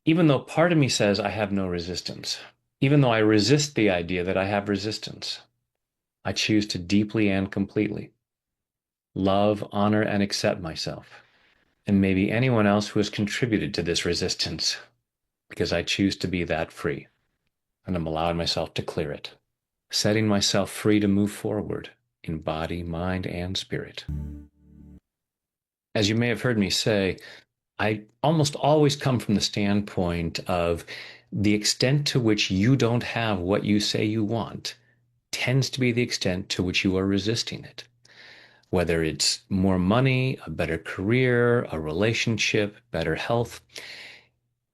Even though part of me says I have no resistance, even though I resist the idea that I have resistance, I choose to deeply and completely love, honor, and accept myself, and maybe anyone else who has contributed to this resistance, because I choose to be that free, and I'm allowing myself to clear it, setting myself free to move forward in body, mind, and spirit. As you may have heard me say, I almost always come from the standpoint of the extent to which you don't have what you say you want tends to be the extent to which you are resisting it. Whether it's more money, a better career, a relationship, better health.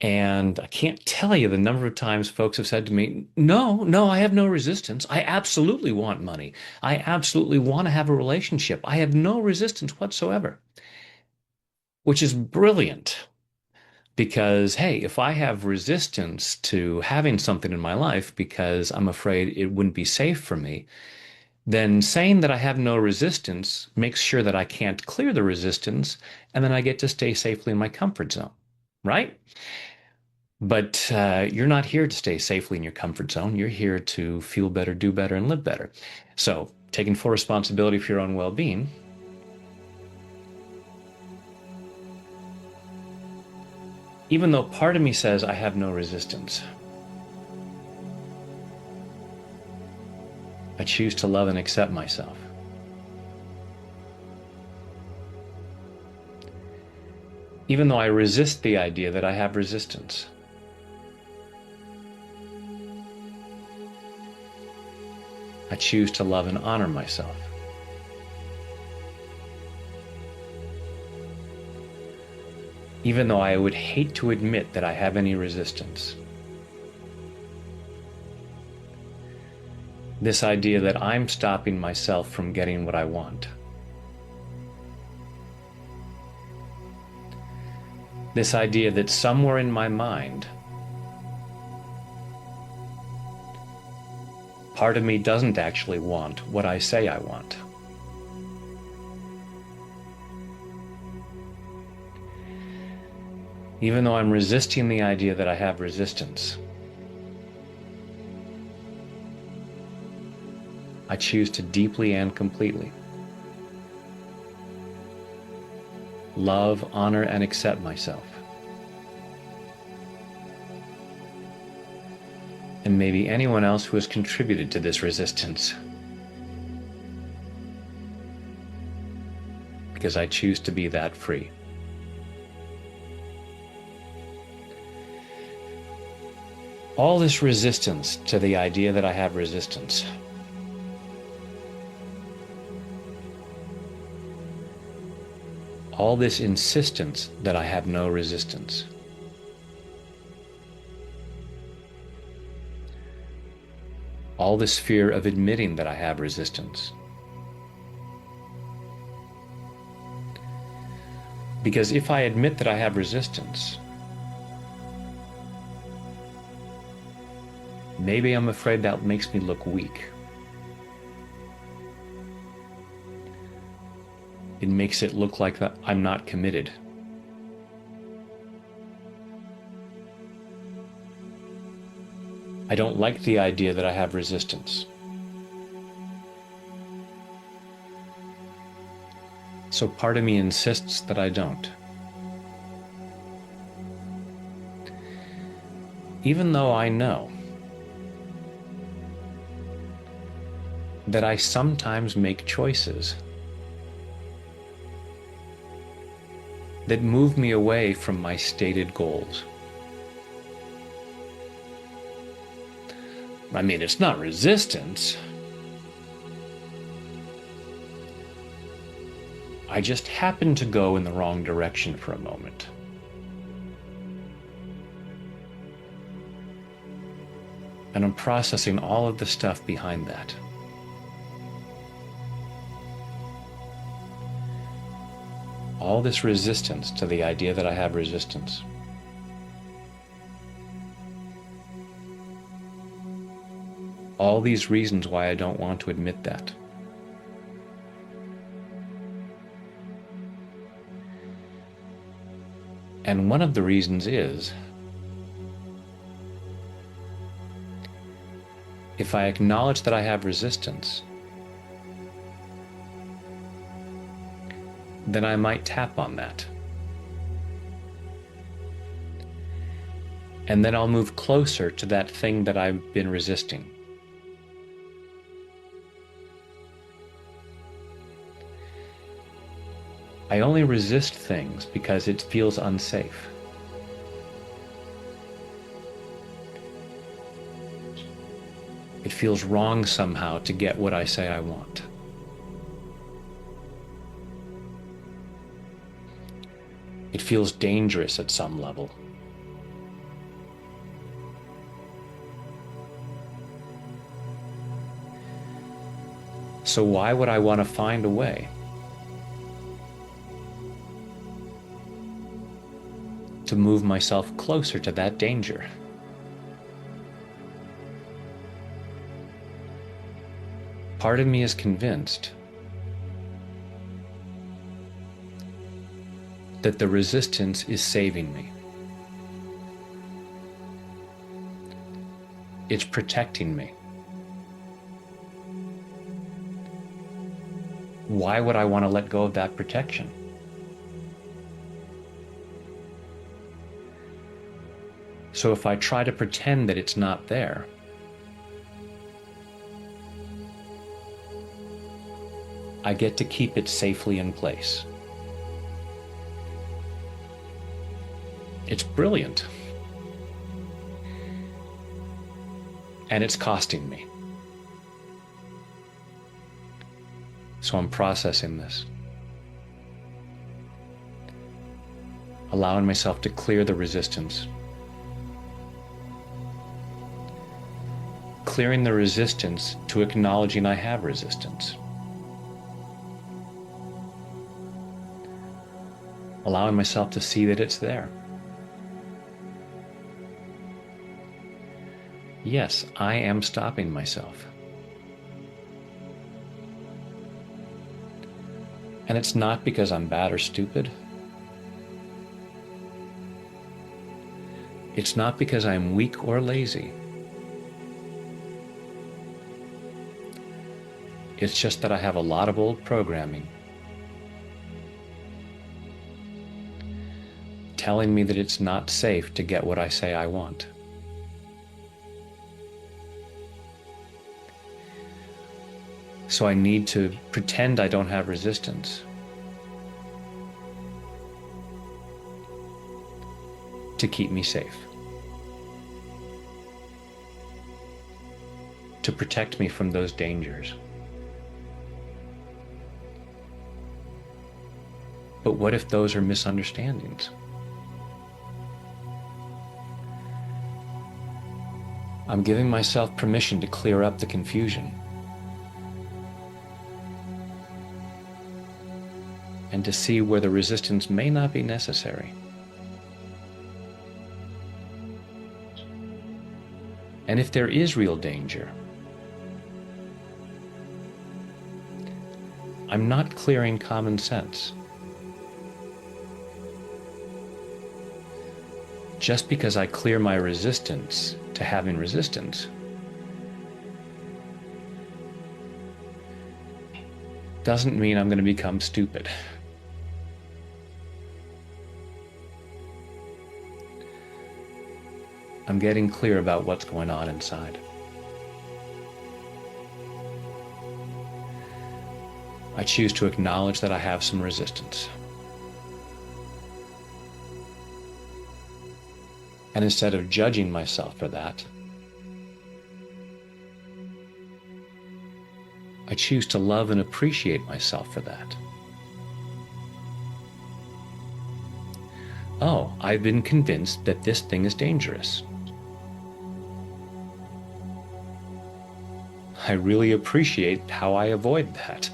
And I can't tell you the number of times folks have said to me, no, I have no resistance. I absolutely want money. I absolutely want to have a relationship. I have no resistance whatsoever, which is brilliant. Because, hey, if I have resistance to having something in my life because I'm afraid it wouldn't be safe for me, then saying that I have no resistance makes sure that I can't clear the resistance, and then I get to stay safely in my comfort zone, right? But you're not here to stay safely in your comfort zone. You're here to feel better, do better, and live better. So, taking full responsibility for your own well being, even though part of me says I have no resistance, I choose to love and accept myself. Even though I resist the idea that I have resistance. I choose to love and honor myself. Even though I would hate to admit that I have any resistance. This idea that I'm stopping myself from getting what I want. This idea that somewhere in my mind, part of me doesn't actually want what I say I want. Even though I'm resisting the idea that I have resistance, I choose to deeply and completely love, honor, and accept myself. And maybe anyone else who has contributed to this resistance. Because I choose to be that free. All this resistance to the idea that I have resistance. All this insistence that I have no resistance. All this fear of admitting that I have resistance. Because if I admit that I have resistance, maybe I'm afraid that makes me look weak. It makes it look like that I'm not committed. I don't like the idea that I have resistance. So part of me insists that I don't. Even though I know that I sometimes make choices that move me away from my stated goals. I mean, it's not resistance. I just happen to go in the wrong direction for a moment. And I'm processing all of the stuff behind that. All this resistance to the idea that I have resistance. All these reasons why I don't want to admit that. And one of the reasons is If I acknowledge that I have resistance, then I might tap on that. And then I'll move closer to that thing that I've been resisting. I only resist things because it feels unsafe. It feels wrong somehow to get what I say I want. It feels dangerous at some level. So why would I want to find a way to move myself closer to that danger? Part of me is convinced that the resistance is saving me. It's protecting me. Why would I want to let go of that protection? So if I try to pretend that it's not there, I get to keep it safely in place. It's brilliant. And it's costing me. So I'm processing this. Allowing myself to clear the resistance. Clearing the resistance to acknowledging I have resistance. Allowing myself to see that it's there. Yes, I am stopping myself. And it's not because I'm bad or stupid. It's not because I'm weak or lazy. It's just that I have a lot of old programming telling me that it's not safe to get what I say I want. So I need to pretend I don't have resistance to keep me safe, to protect me from those dangers. But what if those are misunderstandings? I'm giving myself permission to clear up the confusion and to see where the resistance may not be necessary. And if there is real danger, I'm not clearing common sense. Just because I clear my resistance to having resistance doesn't mean I'm going to become stupid. I'm getting clear about what's going on inside. I choose to acknowledge that I have some resistance. And instead of judging myself for that, I choose to love and appreciate myself for that. Oh, I've been convinced that this thing is dangerous. I really appreciate how I avoid that.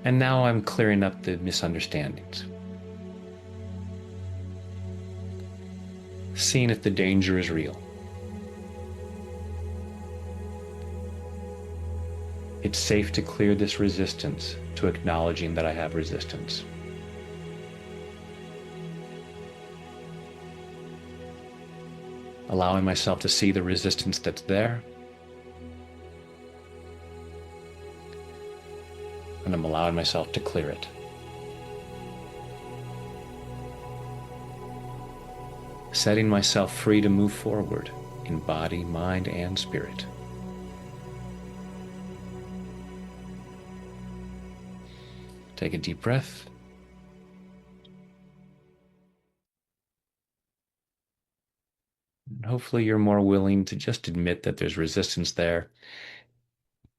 And now I'm clearing up the misunderstandings. Seeing if the danger is real. It's safe to clear this resistance to acknowledging that I have resistance. allowing myself to see the resistance that's there. And I'm allowing myself to clear it. Setting myself free to move forward in body, mind, and spirit. Take a deep breath. And hopefully you're more willing to just admit that there's resistance there.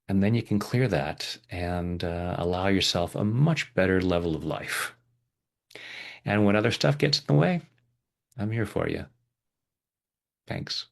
And then you can clear that and allow yourself a much better level of life. And when other stuff gets in the way, I'm here for you. Thanks.